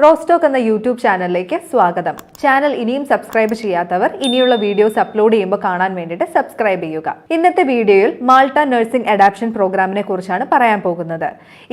റോസ്റ്റോക്ക് എന്ന യൂട്യൂബ് ചാനലിലേക്ക് സ്വാഗതം. ചാനൽ ഇനിയും സബ്സ്ക്രൈബ് ചെയ്യാത്തവർ ഇനിയുള്ള വീഡിയോസ് അപ്ലോഡ് ചെയ്യുമ്പോൾ കാണാൻ വേണ്ടിയിട്ട് സബ്സ്ക്രൈബ് ചെയ്യുക. ഇന്നത്തെ വീഡിയോയിൽ മാൾട്ട നഴ്സിംഗ് അഡാപ്ഷൻ പ്രോഗ്രാമിനെ കുറിച്ചാണ് പറയാൻ പോകുന്നത്.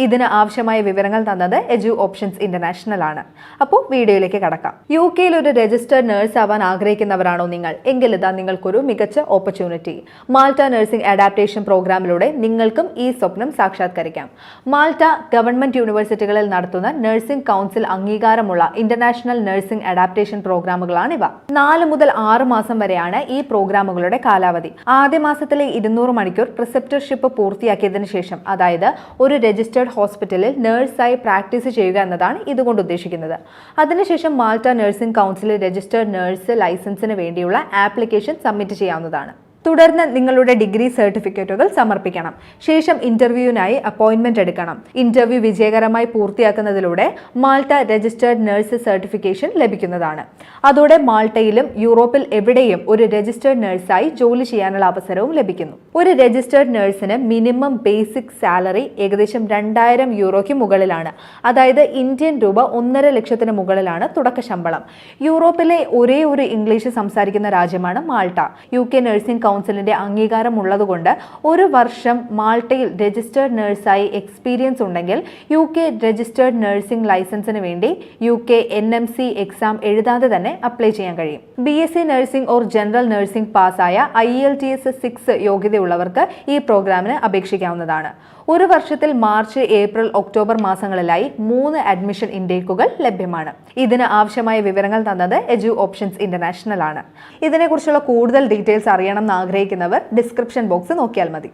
ഇതിന് ആവശ്യമായ വിവരങ്ങൾ തന്നത് എജു ഓപ്ഷൻസ് ഇന്റർനാഷണൽ ആണ്. അപ്പോൾ വീഡിയോയിലേക്ക് കടക്കാം. UK ഒരു രജിസ്റ്റേർഡ് നഴ്സ് ആവാൻ ആഗ്രഹിക്കുന്നവരാണോ നിങ്ങൾ? എങ്കിൽ ഇതാ നിങ്ങൾക്കൊരു മികച്ച ഓപ്പർച്യൂണിറ്റി. മാൾട്ട നഴ്സിംഗ് അഡാപ്റ്റേഷൻ പ്രോഗ്രാമിലൂടെ നിങ്ങൾക്കും ഈ സ്വപ്നം സാക്ഷാത്കരിക്കാം. മാൾട്ട ഗവൺമെന്റ് യൂണിവേഴ്സിറ്റികളിൽ നടത്തുന്ന നഴ്സിംഗ് കൗൺസിൽ അംഗീകാരമുള്ള ഇന്റർനാഷണൽ നഴ്സിംഗ് അഡാപ്റ്റേഷൻ പ്രോഗ്രാമുകളാണ് ഇവ. 4 മുതൽ 6 മാസം വരെയാണ് ഈ പ്രോഗ്രാമുകളുടെ കാലാവധി. ആദ്യ മാസത്തിലെ 200 മണിക്കൂർ പ്രിസെപ്റ്റർഷിപ്പ് പൂർത്തിയാക്കിയതിനു ശേഷം, അതായത് ഒരു രജിസ്റ്റേർഡ് ഹോസ്പിറ്റലിൽ നഴ്സായി പ്രാക്ടീസ് ചെയ്യുക എന്നതാണ് ഇതുകൊണ്ട് ഉദ്ദേശിക്കുന്നത്. അതിനുശേഷം Malta nursing council registered nurse ലൈസൻസിന് വേണ്ടിയുള്ള ആപ്ലിക്കേഷൻ സബ്മിറ്റ് ചെയ്യാവുന്നതാണ്. തുടർന്ന് നിങ്ങളുടെ ഡിഗ്രി സർട്ടിഫിക്കറ്റുകൾ സമർപ്പിക്കണം. ശേഷം ഇന്റർവ്യൂവിനായി അപ്പോയിന്റ്മെന്റ് എടുക്കണം. ഇന്റർവ്യൂ വിജയകരമായി പൂർത്തിയാക്കുന്നതിലൂടെ മാൾട്ട രജിസ്റ്റേർഡ് നഴ്സ് സർട്ടിഫിക്കേഷൻ ലഭിക്കുന്നതാണ്. അതോടെ മാൾട്ടയിലും യൂറോപ്പിൽ എവിടെയും ഒരു രജിസ്റ്റേർഡ് നഴ്സായി ജോലി ചെയ്യാനുള്ള അവസരവും ലഭിക്കുന്നു. ഒരു രജിസ്റ്റേർഡ് നഴ്സിന് മിനിമം ബേസിക് സാലറി ഏകദേശം 2000 യൂറോയ്ക്ക് മുകളിലാണ്. അതായത് ഇന്ത്യൻ രൂപ 1.5 ലക്ഷത്തിന് മുകളിലാണ് തുടക്ക ശമ്പളം. യൂറോപ്പിലെ ഒരേ ഒരു ഇംഗ്ലീഷ് സംസാരിക്കുന്ന രാജ്യമാണ് മാൾട്ട. UK നഴ്സിംഗ് കൗൺസിലിന്റെ അംഗീകാരം ഉള്ളതുകൊണ്ട് 1 വർഷം മാൾട്ടയിൽ രജിസ്റ്റേർഡ് നഴ്സായി എക്സ്പീരിയൻസ് ഉണ്ടെങ്കിൽ UK രജിസ്റ്റേർഡ് നഴ്സിംഗ് ലൈസൻസിന് വേണ്ടി UK NMC എക്സാം എഴുതാതെ തന്നെ അപ്ലൈ ചെയ്യാൻ കഴിയും. BSc nursing or general nursing പാസ്സായ IELTS 6 യോഗ്യതയുള്ളവർക്ക് ഈ പ്രോഗ്രാമിന് അപേക്ഷിക്കാവുന്നതാണ്. 1 വർഷത്തിൽ മാർച്ച്, ഏപ്രിൽ, ഒക്ടോബർ മാസങ്ങളിലായി 3 അഡ്മിഷൻ ഇൻടേക്കുകൾ ലഭ്യമാണ്. ഇതിന് ആവശ്യമായ വിവരങ്ങൾ തന്നത് എജു ഓപ്ഷൻസ് ഇന്റർനാഷണൽ ആണ്. ഇതിനെക്കുറിച്ചുള്ള കൂടുതൽ ഡീറ്റെയിൽസ് അറിയണം ആഗ്രഹിക്കുന്നവർ ഡിസ്ക്രിപ്ഷൻ ബോക്സ് നോക്കിയാൽ മതി.